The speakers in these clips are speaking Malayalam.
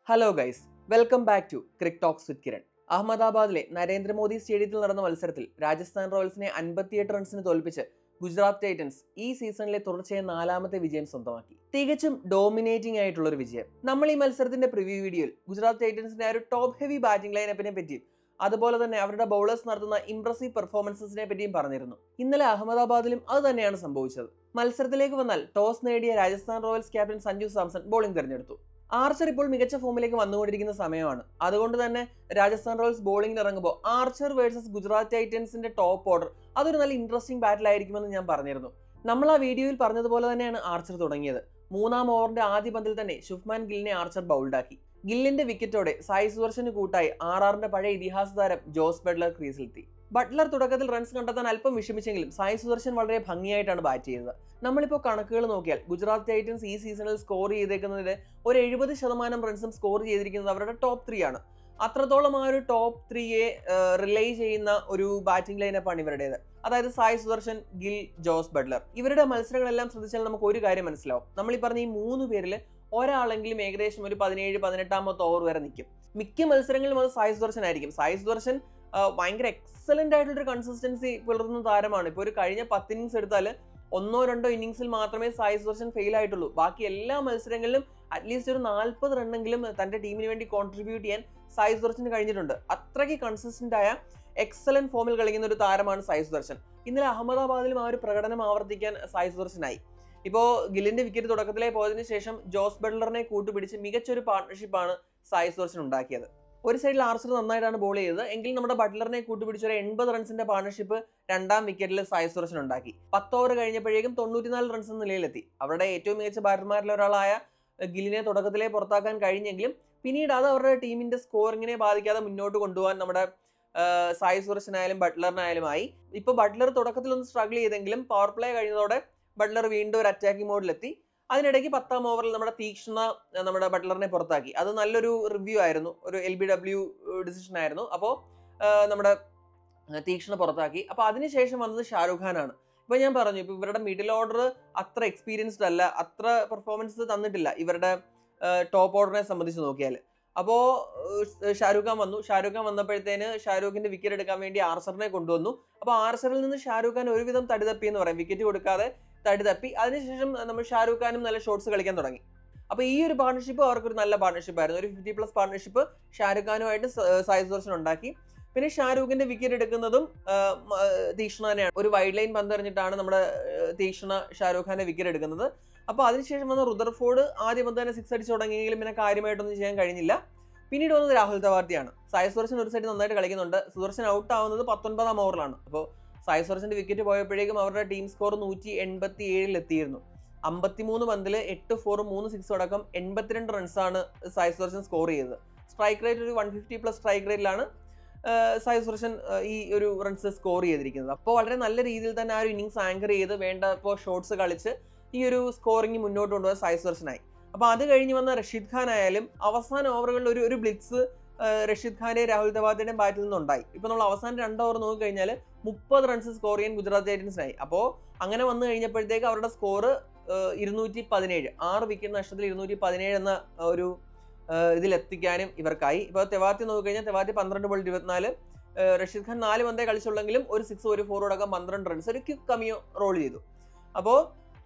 Hello guys, welcome back to Cric Talks with Kiran. അഹമ്മദാബാദിലെ നരേന്ദ്രമോദി സ്റ്റേഡിയത്തിൽ നടന്ന മത്സരത്തിൽ രാജസ്ഥാൻ റോയൽസിനെ 58 റൺസിന് തോൽപ്പിച്ച് ഗുജറാത്ത് ടൈറ്റൻസ് ഈ സീസണിലെ തുടർച്ചയായ 4ാമത്തെ വിജയം സ്വന്തമാക്കി. തികച്ചും ഡോമിനേറ്റിംഗ് ആയിട്ടുള്ള ഒരു വിജയം. നമ്മൾ ഈ മത്സരത്തിന്റെ പ്രിവ്യൂ വീഡിയോയിൽ ഗുജറാത്ത് ടൈറ്റൻസിന്റെ ഒരു ടോപ്പ് ഹെവി ബാറ്റിംഗ് ലൈനപ്പിനെ പറ്റിയും അതുപോലെ തന്നെ അവരുടെ ബൗളേഴ്സ് നടത്തുന്ന ഇംപ്രസീവ് പെർഫോമൻസിനെ പറ്റിയും പറഞ്ഞിരുന്നു. ഇന്നലെ അഹമ്മദാബാദിലും അത് തന്നെയാണ് സംഭവിച്ചത്. മത്സരത്തിലേക്ക് വന്നാൽ ടോസ് നേടിയ Rajasthan Royals captain Sanju Samson bowling തിരഞ്ഞെടുത്തു. ആർച്ചർ ഇപ്പോൾ മികച്ച ഫോമിലേക്ക് വന്നുകൊണ്ടിരിക്കുന്ന സമയമാണ്. അതുകൊണ്ട് തന്നെ രാജസ്ഥാൻ റോയൽസ് ബോളിംഗിൽ ഇറങ്ങുമ്പോൾ ആർച്ചർ വേഴ്സസ് ഗുജറാത്ത് ടൈറ്റൻസിന്റെ ടോപ്പ് ഓർഡർ അതൊരു നല്ല ഇൻട്രസ്റ്റിംഗ് ബാറ്റിൽ ആയിരിക്കുമെന്ന് ഞാൻ പറഞ്ഞിരുന്നു. നമ്മൾ ആ വീഡിയോയിൽ പറഞ്ഞതുപോലെ തന്നെയാണ് ആർച്ചർ തുടങ്ങിയത്. 3ാം ഓവറിന്റെ ആദ്യ പന്തിൽ തന്നെ ശുഭ്മാൻ ഗില്ലിനെ ആർച്ചർ ബൗൾഡാക്കി. ഗില്ലിന്റെ വിക്കറ്റോടെ സായി സുദർശന് കൂട്ടായി ആർആറിന്റെ പഴയ ഇതിഹാസ താരം ജോസ് ബട്ട്ലർ ക്രീസിലെത്തി. ബട്ട്ലർ തുടക്കത്തിൽ റൺസ് കണ്ടെത്താൻ അല്പം വിഷമിച്ചെങ്കിലും സായി സുദർശൻ വളരെ ഭംഗിയായിട്ടാണ് ബാറ്റ് ചെയ്തത്. നമ്മളിപ്പോൾ കണക്കുകൾ നോക്കിയാൽ ഗുജറാത്ത് ടൈറ്റൻസ് ഈ സീസണിൽ സ്കോർ ചെയ്തേക്കുന്നതിൽ ഒരു 70% റൺസും സ്കോർ ചെയ്തിരിക്കുന്നത് അവരുടെ ടോപ്പ് 3 ആണ്. അത്രത്തോളം ആ ഒരു ടോപ്പ് 3യെ റിലേ ചെയ്യുന്ന ഒരു ബാറ്റിംഗ് ലൈനപ്പാണ് ഇവരുടേത്. അതായത് സായി സുദർശൻ, ഗിൽ, ജോസ് ബട്ട്ലർ. ഇവരുടെ മത്സരങ്ങളെല്ലാം ശ്രദ്ധിച്ചാൽ നമുക്ക് ഒരു കാര്യം മനസ്സിലാവും. നമ്മൾ ഈ പറഞ്ഞ ഈ 3 പേരിൽ ഒരാളെങ്കിലും ഏകദേശം ഒരു 17-18 ഓവർ വരെ നിൽക്കും. മിക്ക മത്സരങ്ങളിലും അത് സായി സുദർശൻ ആയിരിക്കും. സായി സുദർശൻ ഭയങ്കര എക്സലന്റ് ആയിട്ടുള്ളൊരു കൺസിസ്റ്റൻസി പുലർത്തുന്ന താരമാണ്. ഇപ്പോൾ ഒരു കഴിഞ്ഞ 10 ഇന്നിങ്സ് എടുത്താൽ 1-2 ഇന്നിങ്സിൽ മാത്രമേ സായി സുദർശൻ ഫെയിൽ ആയിട്ടുള്ളൂ. ബാക്കി എല്ലാ മത്സരങ്ങളിലും അറ്റ്ലീസ്റ്റ് ഒരു 40 റണ്ണെങ്കിലും തന്റെ ടീമിന് വേണ്ടി കോൺട്രിബ്യൂട്ട് ചെയ്യാൻ സായി സുദർശന് കഴിഞ്ഞിട്ടുണ്ട്. അത്രയ്ക്ക് കൺസിസ്റ്റന്റ് ആയ എക്സലന്റ് ഫോമിൽ കളിക്കുന്ന ഒരു താരമാണ് സായി സുദർശൻ. ഇന്നലെ അഹമ്മദാബാദിലും ആ ഒരു പ്രകടനം ആവർത്തിക്കാൻ സായി സുദർശനായി. ഇപ്പോൾ ഗില്ലിന്റെ വിക്കറ്റ് തുടക്കത്തിലേ പോയതിനു ശേഷം ജോസ് ബട്ട്ലറിനെ കൂട്ടുപിടിച്ച് മികച്ചൊരു പാർട്ട്ണർഷിപ്പാണ് സായി സുദർശൻ ഉണ്ടാക്കിയത്. ഒരു സൈഡിൽ ആർച്ചർ നന്നായിട്ടാണ് ബോൾ ചെയ്തത് എങ്കിൽ നമ്മുടെ ബട്ട്ലറിനെ കൂട്ടുപിടിച്ച ഒരു 80 റൺസിന്റെ പാർട്ണർഷിപ്പ് 2ാം വിക്കറ്റിൽ സായി സുദർശൻ ഉണ്ടാക്കി. 10 ഓവർ കഴിഞ്ഞപ്പോഴേക്കും 94 റൺസ് എന്ന നിലയിലെത്തി. അവരുടെ ഏറ്റവും മികച്ച ബാറ്റർമാരിൽ ഒരാളായ ഗില്ലിനെ തുടക്കത്തിലേ പുറത്താക്കാൻ കഴിഞ്ഞെങ്കിലും പിന്നീട് അത് അവരുടെ ടീമിന്റെ സ്കോറിങ്ങിനെ ബാധിക്കാതെ മുന്നോട്ട് കൊണ്ടുപോകാൻ നമ്മുടെ സായി സുദർശനായാലും ബട്ട്ലറിനായാലുമായി. ഇപ്പോൾ ബട്ട്ലർ തുടക്കത്തിൽ ഒന്ന് സ്ട്രഗിൾ ചെയ്തെങ്കിലും പവർ പ്ലേ കഴിഞ്ഞതോടെ ബട്ട്ലർ വീണ്ടും ഒരു അറ്റാക്കിംഗ് മോഡിലെത്തി. അതിനിടയ്ക്ക് 10ാം ഓവറിൽ നമ്മുടെ തീക്ഷ്ണ നമ്മുടെ ബട്ട്ലറിനെ പുറത്താക്കി. അത് നല്ലൊരു റിവ്യൂ ആയിരുന്നു, ഒരു LBW ഡിസിഷൻ ആയിരുന്നു. അപ്പോൾ നമ്മുടെ തീക്ഷ്ണ പുറത്താക്കി. അപ്പോൾ അതിനുശേഷം വന്നത് ഷാരൂഖ് ഖാനാണ്. ഇപ്പോൾ ഞാൻ പറഞ്ഞു, ഇപ്പോൾ ഇവരുടെ മിഡിൽ ഓർഡർ അത്ര എക്സ്പീരിയൻസ്ഡ് അല്ല, അത്ര പെർഫോമൻസ് തന്നിട്ടില്ല ഇവരുടെ ടോപ്പ് ഓർഡറിനെ സംബന്ധിച്ച് നോക്കിയാൽ. അപ്പോൾ ഷാരൂഖ് ഖാൻ വന്നു. ഷാരൂഖ് ഖാൻ വന്നപ്പോഴത്തേന് ഷാരൂഖിന്റെ വിക്കറ്റ് എടുക്കാൻ വേണ്ടി ആർച്ചറിനെ കൊണ്ടുവന്നു. അപ്പോൾ ആർച്ചറിൽ നിന്ന് ഷാരൂഖ് ഖാൻ ഒരുവിധം തടിതപ്പി എന്ന് പറയാം, വിക്കറ്റ് കൊടുക്കാതെ തടിതപ്പി. അതിനുശേഷം നമ്മൾ ഷാരൂഖ് ഖാനും നല്ല ഷോട്ട്സ് കളിക്കാൻ തുടങ്ങി. അപ്പോൾ ഈ ഒരു പാർട്ണർഷിപ്പ് അവർക്കൊരു നല്ല പാർട്ണർഷിപ്പ് ആയിരുന്നു. ഒരു 50+ പാർട്ണർഷിപ്പ് ഷാരൂഖ് ഖാനുമായിട്ട് സായി സുദർശൻ ഉണ്ടാക്കി. പിന്നെ ഷാരൂഖിന്റെ വിക്കറ്റ് എടുക്കുന്നതും തീക്ഷ്ണ തന്നെയാണ്. ഒരു വൈഡ് ലൈൻ പന്തെറിഞ്ഞിട്ടാണ് നമ്മുടെ തീക്ഷ്ണ ഷാരൂഖ് ഖാന്റെ വിക്കറ്റ് എടുക്കുന്നത്. അപ്പോൾ അതിനുശേഷം വന്ന റുദർഫോർഡ് ആദ്യം പന്ത് തന്നെ 6 അടിച്ച് തുടങ്ങിയെങ്കിലും പിന്നെ കാര്യമായിട്ടൊന്നും ചെയ്യാൻ കഴിഞ്ഞില്ല. പിന്നീട് വന്നത് രാഹുൽ തവാർത്തിയാണ്. സായി സുദർശൻ ഒരു സൈഡ് നന്നായിട്ട് കളിക്കുന്നുണ്ട്. സുദർശൻ ഔട്ട് ആവുന്നത് 19ാം ഓവറിലാണ്. അപ്പോൾ സായി സുദർശന്റെ വിക്കറ്റ് പോയപ്പോഴേക്കും അവരുടെ ടീം സ്കോർ 187 എത്തിയിരുന്നു. 53 പന്തിൽ 8 4 3 6 അടക്കം 82 റൺസാണ് സായി സുദർശൻ സ്കോർ ചെയ്തത്. സ്ട്രൈക്ക് റേറ്റ് ഒരു 150+ സ്ട്രൈക്ക് റേറ്റിലാണ് സായി സുദർശൻ ഈ ഒരു റൺസ് സ്കോർ ചെയ്തിരിക്കുന്നത്. അപ്പോൾ വളരെ നല്ല രീതിയിൽ തന്നെ ആ ഒരു ഇന്നിങ്സ് ആങ്കർ ചെയ്ത് വേണ്ട ഇപ്പോൾ ഷോട്ട്സ് കളിച്ച് ഈ ഒരു സ്കോറിംഗ് മുന്നോട്ട് കൊണ്ടുപോകാൻ സായി സുദർശനായി. അപ്പോൾ അത് കഴിഞ്ഞ് വന്ന റഷീദ് ഖാൻ ആയാലും അവസാന ഓവറുകളിൽ ഒരു ബ്ലിറ്റ്സ് റഷീദ് ഖാന്റെ രാഹുൽ തവാർത്തിയുടെയും ബാറ്റിൽ നിന്നുണ്ടായി. ഇപ്പോൾ നമ്മൾ അവസാന 2 ഓവർ നോക്കിക്കഴിഞ്ഞാൽ 30 റൺസ് സ്കോർ ചെയ്യാൻ ഗുജറാത്ത് ടൈറ്റൻസിനായി. അപ്പോൾ അങ്ങനെ വന്നു കഴിഞ്ഞപ്പോഴത്തേക്ക് അവരുടെ സ്കോർ 217, 6 വിക്കറ്റ് നഷ്ടത്തിൽ 217 എന്ന ഒരു ഇതിലെത്തിക്കാനും ഇവർക്കായി. ഇപ്പോൾ തെവാത്തി നോക്കിക്കഴിഞ്ഞാൽ തെവാത്തി 12 ബോൾ 24, റഷീദ് ഖാൻ 4 പന്തേ കളിച്ചുള്ളെങ്കിലും ഒരു 6 ഒരു 4 അടക്കം 12 റൺസ് ഒരു ക്വിക്ക് കമ്മിയോ റോൾ ചെയ്തു. അപ്പോൾ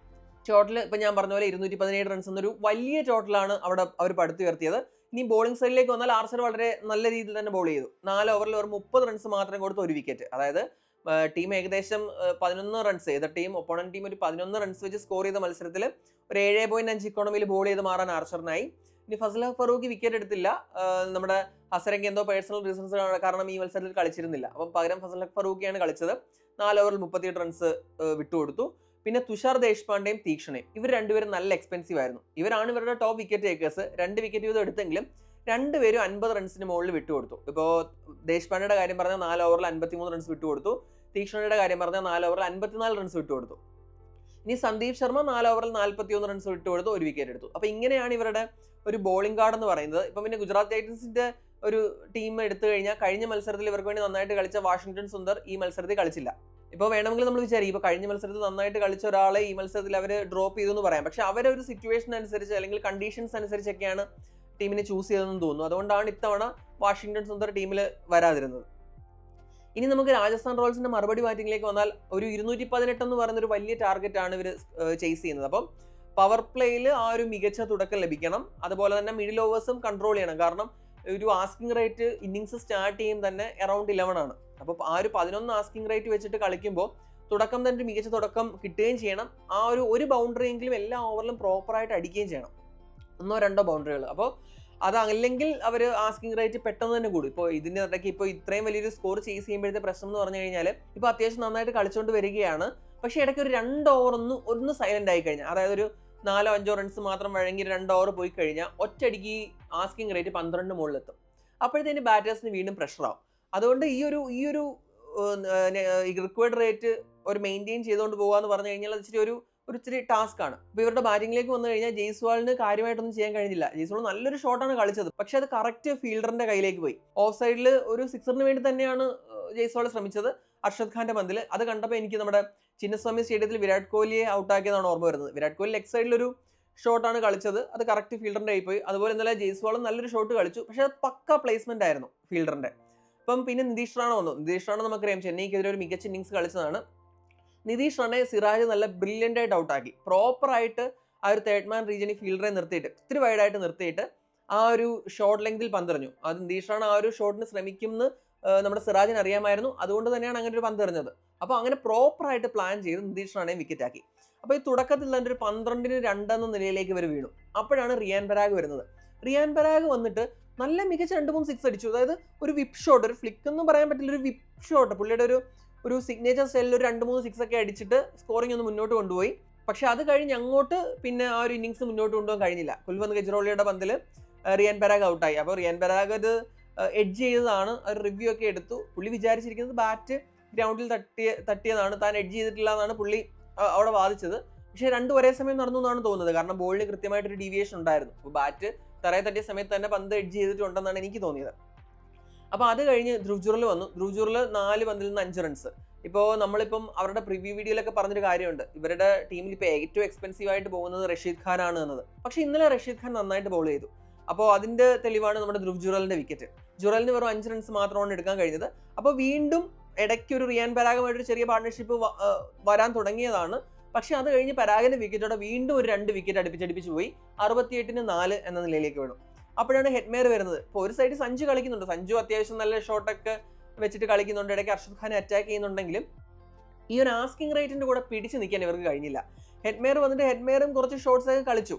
ടോട്ടൽ ഇപ്പം ഞാൻ പറഞ്ഞ പോലെ 217 റൺസ് എന്നൊരു വലിയ ടോട്ടലാണ് അവിടെ അവർ പടുത്തുയർത്തിയത്. ഇനി ബോളിംഗ് സൈഡിലേക്ക് വന്നാൽ ആർച്ചർ വളരെ നല്ല രീതിയിൽ തന്നെ ബോൾ ചെയ്തു. 4 ഓവറിൽ ഒരു 30 റൺസ് മാത്രം കൊടുത്ത് 1 വിക്കറ്റ്. അതായത് ടീം ഏകദേശം 11 റൺസ്, ഏത് ടീം ഒപ്പോണന്റ് ടീം ഒരു 11 റൺസ് വെച്ച് സ്കോർ ചെയ്ത മത്സരത്തിൽ ഒരു 7.5 ഇക്കോണമിയിൽ ബോൾ ചെയ്ത് മാറാൻ ആർച്ചറിനായി. ഇനി ഫസൽ ഫറൂഖ് വിക്കറ്റ് എടുത്തില്ല. നമ്മുടെ ഹസരംഗ് എന്തോ പേഴ്സണൽ റീസൺസ് കാരണം ഈ മത്സരത്തിൽ കളിച്ചിരുന്നില്ല. അപ്പം പകരം ഫസൽ ഫറൂഖിയാണ് കളിച്ചത്. 4 ഓവറിൽ 38 റൺസ് വിട്ടുകൊടുത്തു. പിന്നെ തുഷാർ ദേശ്പാണ്ഡെയും തീക്ഷ്ണയും ഇവർ രണ്ടുപേരും നല്ല എക്സ്പെൻസീവ് ആയിരുന്നു. ഇവരാണ് ഇവരുടെ ടോപ്പ് വിക്കറ്റ് ടേക്കേഴ്സ്. 2 വിക്കറ്റ് വീതം എടുത്തെങ്കിലും രണ്ടുപേരും 50 റൺസിന് മുകളിൽ വിട്ടുകൊടുത്തു. ഇപ്പോൾ ദേശ്പാണ്ഡെയുടെ കാര്യം പറഞ്ഞാൽ 4 ഓവറിൽ 53 റൺസ് വിട്ടുകൊടുത്തു. തീക്ഷ്ണയുടെ കാര്യം പറഞ്ഞാൽ 4 ഓവറിൽ 54 റൺസ് വിട്ടുകൊടുത്തു. ഇനി സന്ദീപ് ശർമ്മ 4 ഓവറിൽ 41 റൺസ് വിട്ടുകൊടുത്ത് 1 വിക്കറ്റ് എടുത്തു. അപ്പോൾ ഇങ്ങനെയാണ് ഇവരുടെ ഒരു ബോളിംഗ് കാർഡ് എന്ന് പറയുന്നത്. ഇപ്പം പിന്നെ ഗുജറാത്ത് ടൈറ്റൻസിന്റെ ഒരു ടീം എടുത്തു കഴിഞ്ഞാൽ കഴിഞ്ഞ മത്സരത്തിൽ ഇവർക്ക് വേണ്ടി നന്നായിട്ട് കളിച്ച വാഷിംഗ്ടൺ സുന്ദർ ഈ മത്സരത്തിൽ കളിച്ചില്ല. ഇപ്പോൾ വേണമെങ്കിൽ നമ്മൾ വിചാരിക്കും ഇപ്പോൾ കഴിഞ്ഞ മത്സരത്തിൽ നന്നായിട്ട് കളിച്ച ഒരാളെ ഈ മത്സരത്തിൽ അവർ ഡ്രോപ്പ് ചെയ്തു എന്ന് പറയാം. പക്ഷെ അവരൊരു സിറ്റുവേഷൻ അനുസരിച്ച് അല്ലെങ്കിൽ കണ്ടീഷൻസ് അനുസരിച്ചൊക്കെയാണ് ടീമിനെ ചൂസ് ചെയ്തതെന്ന് തോന്നുന്നു. അതുകൊണ്ടാണ് ഇത്തവണ വാഷിംഗ്ടൺ സുന്ദർ ടീമിൽ വരാതിരുന്നത്. ഇനി നമുക്ക് രാജസ്ഥാൻ റോയൽസിന്റെ മറുപടി ബാറ്റിംഗിലേക്ക് വന്നാൽ ഒരു 218 എന്ന് പറയുന്ന ഒരു വലിയ ടാർഗറ്റ് ആണ് ഇവർ ചേസ് ചെയ്യുന്നത്. അപ്പം പവർ പ്ലേയിൽ ആ ഒരു മികച്ച തുടക്കം ലഭിക്കണം. അതുപോലെ തന്നെ മിഡിൽ ഓവേഴ്സും കൺട്രോൾ ചെയ്യണം. കാരണം ഒരു ആസ്കിംഗ് റേറ്റ് ഇന്നിങ്സ് സ്റ്റാർട്ട് ചെയ്യും തന്നെ അറൗണ്ട് 11 ആണ്. അപ്പോൾ ആ ഒരു 11 ആസ്കിംഗ് റേറ്റ് വെച്ചിട്ട് കളിക്കുമ്പോൾ തുടക്കം തന്നെ ഒരു മികച്ച തുടക്കം കിട്ടുകയും ചെയ്യണം. ആ ഒരു ബൗണ്ടറി എങ്കിലും എല്ലാ ഓവറിലും പ്രോപ്പറായിട്ട് അടിക്കുകയും ചെയ്യണം, 1-2 ബൗണ്ടറികൾ. അപ്പോൾ അതല്ലെങ്കിൽ അവർ ആസ്കിംഗ് റേറ്റ് പെട്ടെന്ന് തന്നെ കൂടും. ഇപ്പോൾ ഇതിൻ്റെ ഇടയ്ക്ക് ഇപ്പോൾ ഇത്രയും വലിയൊരു സ്കോർ ചേസ് ചെയ്യുമ്പോഴത്തെ പ്രശ്നം എന്ന് പറഞ്ഞു കഴിഞ്ഞാൽ ഇപ്പോൾ അത്യാവശ്യം നന്നായിട്ട് കളിച്ചുകൊണ്ട് വരികയാണ്. പക്ഷേ ഇടയ്ക്ക് ഒരു 2 ഓവർ ഒന്ന് സൈലന്റ് ആയി കഴിഞ്ഞാൽ, അതായത് ഒരു 4-5 റൺസ് മാത്രം വഴങ്ങി 2 ഓവർ പോയി കഴിഞ്ഞാൽ ഒറ്റയടിക്ക് ആസ്കിംഗ് റേറ്റ് 12 മുകളിലെത്തും. അപ്പോഴത്തേന് ബാറ്റേഴ്സിന് വീണ്ടും പ്രഷറാവും. അതുകൊണ്ട് ഈ ഒരു റിക്വയർഡ് റേറ്റ് ഒരു മെയിൻറ്റെയിൻ ചെയ്തുകൊണ്ട് പോകുക എന്ന് പറഞ്ഞു കഴിഞ്ഞാൽ അത് ഇച്ചിരി ടാസ്ക് ആണ്. ഇപ്പോൾ ഇവരുടെ ബാറ്റിംഗിലേക്ക് വന്നു കഴിഞ്ഞാൽ ജയ്സ്വാളിന് കാര്യമായിട്ടൊന്നും ചെയ്യാൻ കഴിഞ്ഞില്ല. ജയ്സ്വാൾ നല്ലൊരു ഷോട്ടാണ് കളിച്ചത്, പക്ഷെ അത് കറക്റ്റ് ഫീൽഡറിന്റെ കയ്യിലേക്ക് പോയി. ഓഫ് സൈഡിൽ ഒരു സിക്സറിന് വേണ്ടി തന്നെയാണ് ജയ്സ്വാൾ ശ്രമിച്ചത് അർഷദ് ഖാന്റെ പന്തിൽ. അത് കണ്ടപ്പോൾ എനിക്ക് നമ്മുടെ ചിന്നസ്വാമി സ്റ്റേഡിയത്തിൽ വിരാട് കോഹ്ലിയെ ഔട്ടാക്കിയതാണ് ഓർമ്മ വരുന്നത്. വിരാട് കോഹ്ലി ലെഗ് സൈഡിലൊരു ഷോട്ടാണ് കളിച്ചത്, അത് കറക്റ്റ് ഫീൽഡറിന്റെ കയ്യിൽ പോയി. അതുപോലെ ഇന്നലെ ജയ്സ്വാളും നല്ലൊരു ഷോട്ട് കളിച്ചു, പക്ഷെ അത് പക്ക പ്ലേസ്മെന്റ് ആയിരുന്നു ഫീൽഡറിന്റെ. അപ്പം പിന്നെ നിതീഷ് റാണ വന്നു. നിതീഷ് റാണ നമുക്കറിയാം ചെന്നൈക്കെതിരെ ഒരു മികച്ച ഇന്നിങ്സ് കളിച്ചതാണ്. നിതീഷ് റാണയെ സിറാജ് നല്ല ബ്രില്യൻ്റ് ആയിട്ട് ഔട്ടാക്കി. പ്രോപ്പറായിട്ട് ആ ഒരു തേർഡ് മാൻ റീജിയനിൽ ഫീൽഡറെ നിർത്തിയിട്ട് ഇത്തിരി വൈഡായിട്ട് നിർത്തിയിട്ട് ആ ഒരു ഷോർട്ട് ലെങ്തിൽ പന്തെറിഞ്ഞു. അത് നിതീഷ് റാണ ആ ഒരു ഷോട്ടിന് ശ്രമിക്കുമെന്ന് നമ്മുടെ സിറാജിന് അറിയാമായിരുന്നു. അതുകൊണ്ട് തന്നെയാണ് അങ്ങനെ ഒരു പന്തെറിഞ്ഞത്. അപ്പോൾ അങ്ങനെ പ്രോപ്പറായിട്ട് പ്ലാൻ ചെയ്ത് നിതീഷ് റാണയെ വിക്കറ്റ് ആക്കി. അപ്പോൾ ഈ തുടക്കത്തിൽ തന്നെ ഒരു 12-2 എന്ന നിലയിലേക്ക് ഇവർ വീണു. അപ്പോഴാണ് റിയാൻ പരാഗ് വരുന്നത്. റിയാൻ പരാഗ് വന്നിട്ട് നല്ല മികച്ച 2-3 സിക്സ് അടിച്ചു. അതായത് ഒരു വിപ്പ് ഷോട്ട്, ഒരു ഫ്ലിക്ക് ഒന്നും പറയാൻ പറ്റില്ല, ഒരു വിപ്പ് ഷോട്ട്. പുള്ളിയുടെ ഒരു സിഗ്നേച്ചർ സ്റ്റൈലിൽ ഒരു 2-3 സിക്സ് ഒക്കെ അടിച്ചിട്ട് സ്കോറിംഗ് ഒന്ന് മുന്നോട്ട് കൊണ്ടുപോയി. പക്ഷെ അത് കഴിഞ്ഞ് അങ്ങോട്ട് പിന്നെ ആ ഒരു ഇന്നിങ്സ് മുന്നോട്ട് കൊണ്ടുപോകാൻ കഴിഞ്ഞില്ല. കുൽവന്ത് ഗജ്റോളിയുടെ പന്തിൽ റിയാൻ പരാഗ് ഔട്ടായി. അപ്പോൾ റിയാൻ പരാഗ് അത് എഡ്ജ് ചെയ്തതാണ്, ഒരു റിവ്യൂ ഒക്കെ എടുത്തു. പുള്ളി വിചാരിച്ചിരിക്കുന്നത് ബാറ്റ് ഗ്രൗണ്ടിൽ തട്ടിയതാണ്, താൻ എഡ്ജ് ചെയ്തിട്ടില്ല എന്നാണ് പുള്ളി അവിടെ വാദിച്ചത്. പക്ഷേ 2 ഒരേ സമയം നടന്നു എന്നാണ് തോന്നുന്നത്. കാരണം ബോളിന് കൃത്യമായിട്ടൊരു ഡീവിയേഷൻ ഉണ്ടായിരുന്നു. അപ്പോൾ ബാറ്റ് തറയെ തട്ടിയ സമയത്ത് തന്നെ പന്ത് എഡ്ജ് ചെയ്തിട്ടുണ്ടെന്നാണ് എനിക്ക് തോന്നിയത്. അപ്പോൾ അത് കഴിഞ്ഞ് ധ്രുവ് ജുറൽ വന്നു. ധ്രുവ് ജുറൽ 4 പന്തിൽ നിന്ന് 5 റൺസ്. ഇപ്പോൾ നമ്മളിപ്പം അവരുടെ പ്രിവ്യൂ വീഡിയോയിലൊക്കെ പറഞ്ഞൊരു കാര്യമുണ്ട്, ഇവരുടെ ടീമിൽ ഇപ്പോൾ ഏറ്റവും എക്സ്പെൻസീവ് ആയിട്ട് പോകുന്നത് റഷീദ് ഖാൻ ആണ് എന്നത്. പക്ഷേ ഇന്നലെ റഷീദ് ഖാൻ നന്നായിട്ട് ബോൾ ചെയ്തു. അപ്പോൾ അതിൻ്റെ തെളിവാണ് നമ്മുടെ ധ്രുവ് ജുറലിൻ്റെ വിക്കറ്റ്. ജുറലിന് വെറും 5 റൺസ് മാത്രമാണ് എടുക്കാൻ കഴിഞ്ഞത്. അപ്പോൾ വീണ്ടും ഇടയ്ക്ക് ഒരു റിയാൻ പരാഗുമായിട്ടൊരു ചെറിയ പാർട്ട്ണർഷിപ്പ് വരാൻ തുടങ്ങിയതാണ്. പക്ഷെ അത് കഴിഞ്ഞ് പരാഗിന്റെ വിക്കറ്റോടെ വീണ്ടും ഒരു 2 വിക്കറ്റ് അടുപ്പിച്ചടിപ്പിച്ച് പോയി 68-4 എന്ന നിലയിലേക്ക് വീണു. അപ്പോഴാണ് ഹെഡ്മേർ വരുന്നത്. ഇപ്പോൾ ഒരു സൈഡ് സഞ്ജു കളിക്കുന്നുണ്ട്, സഞ്ജു അത്യാവശ്യം നല്ല ഷോട്ടൊക്കെ വെച്ചിട്ട് കളിക്കുന്നുണ്ട്, ഇടയ്ക്ക് അർഷദ് ഖാനെ അറ്റാക്ക് ചെയ്യുന്നുണ്ടെങ്കിലും ഈ ഒരു ആസ്കിംഗ് റേറ്റിന്റെ കൂടെ പിടിച്ചു നിൽക്കാൻ ഇവർക്ക് കഴിഞ്ഞില്ല. ഹെഡ്മേർ വന്നിട്ട് ഹെഡ്മേറും കുറച്ച് ഷോട്ട്സ് ഒക്കെ കളിച്ചു,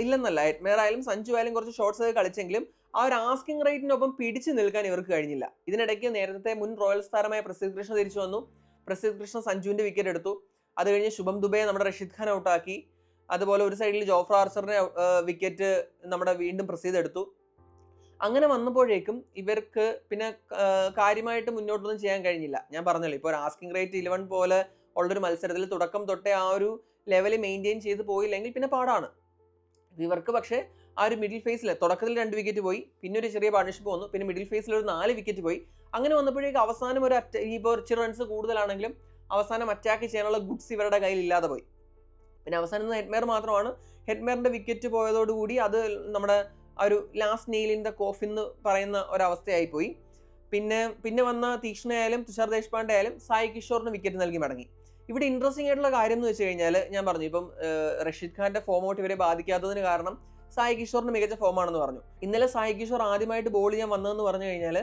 ഇല്ലെന്നല്ല, ഹെഡ്മേർ ആയാലും സഞ്ജു ആയാലും കുറച്ച് ഷോട്ട്സ് ഒക്കെ കളിച്ചെങ്കിലും ആ ഒരു ആസ്കിംഗ് റേറ്റിനൊപ്പം പിടിച്ചു നിൽക്കാൻ ഇവർക്ക് കഴിഞ്ഞില്ല. ഇതിനിടയ്ക്ക് നേരത്തെ മുൻ റോയൽസ് താരമായ പ്രസിദ്ധ് കൃഷ്ണ തിരിച്ചു വന്നു. പ്രസിദ്ധ് കൃഷ്ണ സഞ്ജുവിന്റെ വിക്കറ്റ് എടുത്തു. അത് കഴിഞ്ഞ് ശുഭം ദുബെയെ നമ്മുടെ റഷീദ് ഖാൻ ഔട്ടാക്കി. അതുപോലെ ഒരു സൈഡിൽ ജോഫ്ര ആർച്ചറിനെ വിക്കറ്റ് നമ്മുടെ വീണ്ടും പ്രസിദ്ധ് എടുത്തു. അങ്ങനെ വന്നപ്പോഴേക്കും ഇവർക്ക് പിന്നെ കാര്യമായിട്ട് മുന്നോട്ടൊന്നും ചെയ്യാൻ കഴിഞ്ഞില്ല. ഞാൻ പറഞ്ഞല്ലോ, ഇപ്പോൾ ഒരു ആസ്കിംഗ് റേറ്റ് 11 പോലെ ഉള്ളൊരു മത്സരത്തിൽ തുടക്കം തൊട്ടേ ആ ഒരു ലെവൽ മെയിൻറ്റെയിൻ ചെയ്ത് പോയില്ലെങ്കിൽ പിന്നെ പാടാണ് ഇവർക്ക്. പക്ഷേ ആ ഒരു മിഡിൽ ഫേസിൽ തുടക്കത്തിൽ 2 വിക്കറ്റ് പോയി, പിന്നെ ഒരു ചെറിയ പാർട്ണർഷിപ്പ് വന്നു, പിന്നെ മിഡിൽ ഫേസിൽ ഒരു 4 വിക്കറ്റ് പോയി. അങ്ങനെ വന്നപ്പോഴേക്കും അവസാനം ഒരു ഇപ്പോൾ ഇച്ചിരി റൺസ് കൂടുതലാണെങ്കിലും അവസാനം അറ്റാക്ക് ചെയ്യാനുള്ള ഗുഡ്സ് ഇവരുടെ കയ്യിൽ ഇല്ലാതെ പോയി. പിന്നെ അവസാനം ഹെഡ്മേർ മാത്രമാണ്. ഹെഡ്മേറിന്റെ വിക്കറ്റ് പോയതോടുകൂടി അത് നമ്മുടെ ആ ഒരു last nail in the coffin എന്ന് പറയുന്ന ഒരവസ്ഥയായി പോയി. പിന്നെ വന്ന തീക്ഷ്ണയായാലും തുഷാർ ദേശ്പാണ്ഡെ ആയാലും സായി കിഷോറിന് വിക്കറ്റ് നൽകി മടങ്ങി. ഇവിടെ ഇൻട്രസ്റ്റിംഗ് ആയിട്ടുള്ള കാര്യം എന്ന് വെച്ച് കഴിഞ്ഞാൽ, ഞാൻ പറഞ്ഞു ഇപ്പം റഷീദ് ഖാന്റെ ഫോം ഔട്ട് ഇവരെ ബാധിക്കാത്തതിന് കാരണം സായി കിഷോറിന് മികച്ച ഫോമാണെന്ന് പറഞ്ഞു. ഇന്നലെ സായി കിഷോർ ആദ്യമായിട്ട് ബോൾ ചെയ്യാൻ വന്നതെന്ന് പറഞ്ഞു കഴിഞ്ഞാൽ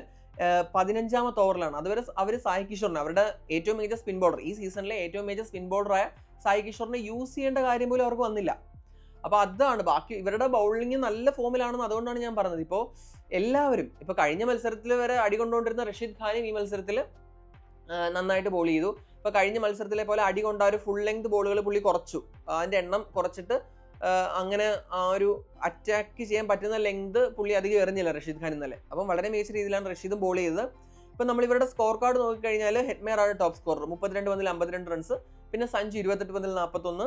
15ാമത്തെ ഓവറിലാണ്. അതുവരെ അവർ സായി കിഷോറിനെ, അവരുടെ ഏറ്റവും മികച്ച സ്പിൻ ബോളർ, ഈ സീസണിലെ ഏറ്റവും മികച്ച സ്പിൻ ബോളറായ സായി കിഷോറിനെ യൂസ് ചെയ്യേണ്ട കാര്യം പോലും അവർക്ക് വന്നില്ല. അപ്പോൾ അതാണ് ബാക്കി ഇവരുടെ ബൗളിംഗ് നല്ല ഫോമിലാണെന്ന് അതുകൊണ്ടാണ് ഞാൻ പറഞ്ഞത്. ഇപ്പോൾ എല്ലാവരും ഇപ്പോൾ കഴിഞ്ഞ മത്സരത്തിൽ വരെ അടികൊണ്ടുകൊണ്ടിരുന്ന റഷീദ് ഖാനും ഈ മത്സരത്തിൽ നന്നായിട്ട് ബോൾ ചെയ്തു. ഇപ്പോൾ കഴിഞ്ഞ മത്സരത്തിലെ പോലെ അടികൊണ്ട ഒരു ഫുൾ ലെങ്ത് ബോളുകൾ പുള്ളി കുറച്ചു, അതിൻ്റെ എണ്ണം കുറച്ചിട്ട് അങ്ങനെ ആ ഒരു അറ്റാക്ക് ചെയ്യാൻ പറ്റുന്ന ലെങ്ത് പുള്ളി അധികം എറിഞ്ഞില്ല റഷീദ് ഖാൻ ഇന്നലെ. അപ്പം വളരെ മികച്ച രീതിയിലാണ് റഷീദും ബോൾ ചെയ്തത്. ഇപ്പം നമ്മൾ ഇവരുടെ സ്കോർ കാർഡ് നോക്കിക്കഴിഞ്ഞാൽ ഹെഡ്മേർ ആണ് ടോപ്പ് സ്കോറർ, 32 പന്തിൽ 52 റൺസ്. പിന്നെ സഞ്ജു 28 പന്തിൽ 41.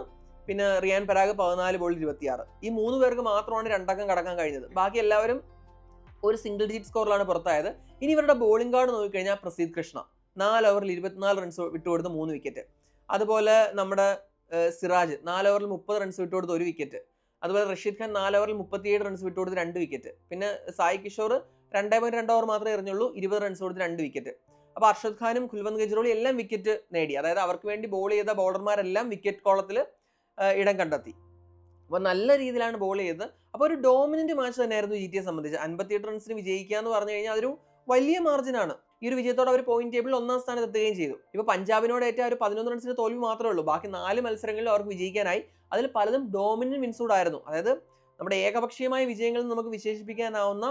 പിന്നെ റിയാൻ പരാഗ് 14 ബോളിൽ 26. ഈ 3 പേർക്ക് മാത്രമാണ് 2 അക്കം കടക്കാൻ കഴിഞ്ഞത്. ബാക്കി എല്ലാവരും ഒരു സിംഗിൾ ഡിജിറ്റ് സ്കോറിലാണ് പുറത്തായത്. ഇനി ഇവരുടെ ബോളിംഗ് കാർഡ് നോക്കിക്കഴിഞ്ഞാൽ പ്രസിദ്ധ് കൃഷ്ണ 4 ഓവറിൽ 24 റൺസ് വിട്ടുകൊടുത്ത് 3 വിക്കറ്റ്. അതുപോലെ നമ്മുടെ സിറാജ് 4 ഓവറിൽ 30 റൺസ് വിട്ടുകൊടുത്ത് 1 വിക്കറ്റ്. അതുപോലെ റഷീദ് ഖാൻ 4 ഓവറിൽ 37 റൺസ് വിട്ടുകൊടുത്ത് 2 വിക്കറ്റ്. പിന്നെ സായി കിഷോർ 2.2 ഓവർ മാത്രമേ എറിഞ്ഞുള്ളൂ, 20 റൺസ് കൊടുത്ത് 2 വിക്കറ്റ്. അപ്പോൾ അർഷദ് ഖാനും കുൽവന്ത് ഗജ്റോളും എല്ലാം വിക്കറ്റ് നേടി. അതായത് അവർക്ക് വേണ്ടി ബോൾ ചെയ്ത ബൗളർമാരെല്ലാം വിക്കറ്റ് കോളത്തിൽ ഇടം കണ്ടെത്തി. അപ്പോൾ നല്ല രീതിയിലാണ് ബോൾ ചെയ്തത്. അപ്പോൾ ഒരു ഡോമിനന്റ് മാച്ച് തന്നെയായിരുന്നു GT സംബന്ധിച്ച്. 58 റൺസിന് വിജയിക്കുക എന്ന് പറഞ്ഞു കഴിഞ്ഞാൽ അതൊരു വലിയ മാർജിനാണ്. ഈ ഒരു വിജയത്തോടെ അവർ പോയിന്റ് ടേബിളിൽ 1ാം സ്ഥാനത്ത് എത്തുകയും ചെയ്തു. ഇപ്പോൾ പഞ്ചാബിനോട് ഏറ്റ ഒരു 11 റൺസിന് തോൽവി മാത്രമേ ഉള്ളൂ. ബാക്കി 4 മത്സരങ്ങളിലും അവർക്ക് വിജയിക്കാനായി. അതിൽ പലതും ഡോമിനന്റ് വിൻസൂഡ് ആയിരുന്നു. അതായത് നമ്മുടെ ഏകപക്ഷീയമായ വിജയങ്ങളിൽ നമുക്ക് വിശേഷിപ്പിക്കാനാവുന്ന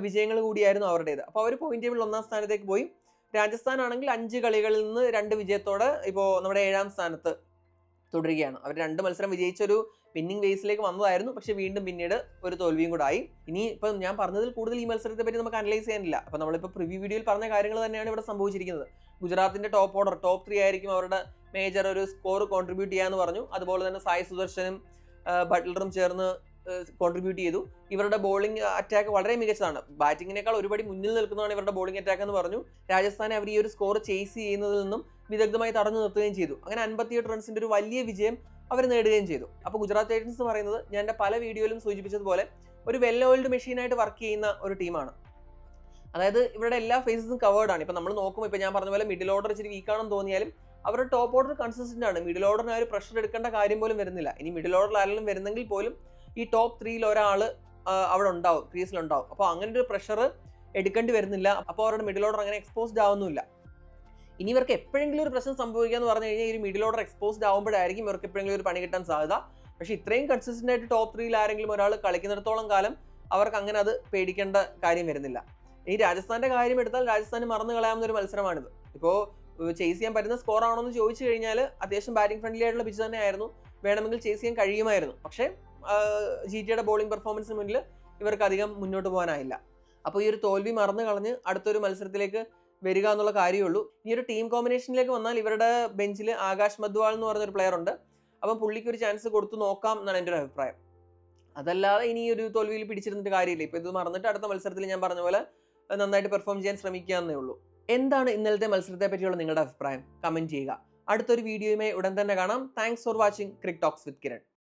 വിജയങ്ങൾ കൂടിയായിരുന്നു അവരുടേത്. അപ്പോൾ അവർ പോയിന്റ് ടേബിളിൽ 1ാം സ്ഥാനത്തേക്ക് പോയി. രാജസ്ഥാൻ ആണെങ്കിൽ 5 കളികളിൽ നിന്ന് 2 വിജയത്തോടെ ഇപ്പോൾ നമ്മുടെ 7ാം സ്ഥാനത്ത് തുടരുകയാണ്. അവർ 2 മത്സരം വിജയിച്ചൊരു വിന്നിംഗ് വേസിലേക്ക് വന്നതായിരുന്നു. പക്ഷേ വീണ്ടും പിന്നീട് ഒരു തോൽവിയും കൂടെ ആയി. ഇനി ഇപ്പം ഞാൻ പറഞ്ഞതിൽ കൂടുതൽ ഈ മത്സരത്തെ പറ്റി നമുക്ക് അനലൈസ് ചെയ്യാനില്ല. അപ്പോൾ നമ്മളിപ്പോൾ പ്രിവ്യൂ വീഡിയോയിൽ പറഞ്ഞ കാര്യങ്ങൾ തന്നെയാണ് ഇവിടെ സംഭവിച്ചിരിക്കുന്നത്. ഗുജറാത്തിന്റെ ടോപ്പ് ഓർഡർ ടോപ്പ് 3 ആയിരിക്കും അവരുടെ മേജർ ഒരു സ്കോർ കോൺട്രിബ്യൂട്ട് ചെയ്യാന്ന് പറഞ്ഞു. അതുപോലെ തന്നെ സായി സുദർശനും ബട്ട്ലറും ചേർന്ന് കോൺട്രിബ്യൂട്ട് ചെയ്തു. ഇവരുടെ ബോളിംഗ് അറ്റാക്ക് വളരെ മികച്ചതാണ്. ബാറ്റിങ്ങിനേക്കാൾ ഒരുപടി മുന്നിൽ നിൽക്കുന്നതാണ് ഇവരുടെ ബോളിംഗ് അറ്റാക്ക് എന്ന് പറഞ്ഞു. രാജസ്ഥാനെ അവർ ഈ ഒരു സ്കോർ ചേസ് ചെയ്യുന്നതിൽ നിന്നും വിദഗ്ധമായി തടഞ്ഞു നിർത്തുകയും ചെയ്തു. അങ്ങനെ 58 റൺസിന്റെ ഒരു വലിയ വിജയം അവർ നേടുകയും ചെയ്തു. അപ്പോൾ ഗുജറാത്ത് ടൈറ്റൻസ് എന്ന് പറയുന്നത് ഞാൻ എൻ്റെ പല വീഡിയോയിലും സൂചിപ്പിച്ചതുപോലെ ഒരു വെൽ ഓയിൽഡ് മെഷീനായിട്ട് വർക്ക് ചെയ്യുന്ന ഒരു ടീമാണ്. അതായത് ഇവരുടെ എല്ലാ ഫേസസും കവേർഡ് ആണ്. ഇപ്പം നമ്മൾ നോക്കുമ്പോൾ ഇപ്പോൾ ഞാൻ പറഞ്ഞ പോലെ മിഡിൽ ഓർഡർ ഇച്ചിരി വീക്കാണെന്ന് തോന്നിയാലും അവരുടെ ടോപ്പ് ഓർഡർ കൺസിസ്റ്റന്റ് ആണ്. മിഡിൽ ഓർഡറിന് ആ ഒരു പ്രഷർ എടുക്കേണ്ട കാര്യം പോലും വരുന്നില്ല. ഇനി മിഡിൽ ഓർഡറിൽ ആരെങ്കിലും വരുന്നെങ്കിൽ പോലും ഈ ടോപ്പ് 3ൽ ഒരാൾ അവിടെ ഉണ്ടാവും, ക്രീസിലുണ്ടാവും. അപ്പോൾ അങ്ങനെ ഒരു പ്രഷർ എടുക്കേണ്ടി വരുന്നില്ല. അപ്പോൾ അവരുടെ മിഡിൽ ഓർഡർ അങ്ങനെ എക്സ്പോസ്ഡ് ആവുന്നില്ല. ഇനി ഇവർക്ക് എപ്പോഴെങ്കിലും ഒരു പ്രശ്നം സംഭവിക്കാന്ന് പറഞ്ഞു കഴിഞ്ഞാൽ ഈ മിഡിൽ ഓർഡർ എക്സ്പോസ്ഡ് ആകുമ്പോഴായിരിക്കും ഇവർക്ക് എപ്പോഴെങ്കിലും ഒരു പണി കിട്ടാൻ സാധ്യത. പക്ഷേ ഇത്രയും കൺസിസ്റ്റന്റ് ആയിട്ട് ടോപ്പ് 3ൽ ആരെങ്കിലും ഒരാൾ കളിക്കുന്നിടത്തോളം കാലം അവർക്ക് അങ്ങനെ അത് പേടിക്കേണ്ട കാര്യം വരുന്നില്ല. ഈ രാജസ്ഥാന്റെ കാര്യം എടുത്താൽ രാജസ്ഥാന് മറന്നു കളയാവുന്ന ഒരു മത്സരമാണിത്. ഇപ്പോൾ ചേസ് ചെയ്യാൻ പറ്റുന്ന സ്കോർ ആണോ എന്ന് ചോദിച്ചു കഴിഞ്ഞാൽ അത്യാവശ്യം ബാറ്റിംഗ് ഫ്രണ്ട്ലി ആയിട്ടുള്ള പിച്ച് തന്നെയായിരുന്നു. വേണമെങ്കിൽ ചേസ് ചെയ്യാൻ കഴിയുമായിരുന്നു. പക്ഷേ GTയുടെ ബോളിംഗ് പെർഫോമൻസിന് മുന്നിൽ ഇവർക്ക് അധികം മുന്നോട്ട് പോകാനായില്ല. അപ്പോൾ ഈ ഒരു തോൽവി മറന്നു കളഞ്ഞ് അടുത്തൊരു മത്സരത്തിലേക്ക് വരിക എന്നുള്ള കാര്യമേ ഉള്ളൂ. ഈ ഒരു ടീം കോമ്പിനേഷനിലേക്ക് വന്നാൽ ഇവരുടെ ബെഞ്ചിൽ ആകാശ് മദ്വാൾ എന്ന് പറഞ്ഞൊരു പ്ലെയർ ഉണ്ട്. അപ്പം പുള്ളിക്ക് ഒരു ചാൻസ് കൊടുത്തു നോക്കാം എന്നാണ് എൻ്റെ ഒരു അഭിപ്രായം. അതല്ലാതെ ഇനി ഒരു തോൽവിയിൽ പിടിച്ചിരുന്നിട്ട് കാര്യമില്ല. ഇപ്പോൾ ഇത് മറന്നിട്ട് അടുത്ത മത്സരത്തിൽ ഞാൻ പറഞ്ഞ പോലെ നന്നായിട്ട് പെർഫോം ചെയ്യാൻ ശ്രമിക്കാമെന്നേ ഉള്ളൂ. എന്താണ് ഇന്നലത്തെ മത്സരത്തെ പറ്റിയുള്ള നിങ്ങളുടെ അഭിപ്രായം? കമൻറ്റ് ചെയ്യുക. അടുത്തൊരു വീഡിയോയുമായി ഉടൻ തന്നെ കാണാം. Thanks for watching Cric Talks with Kiran.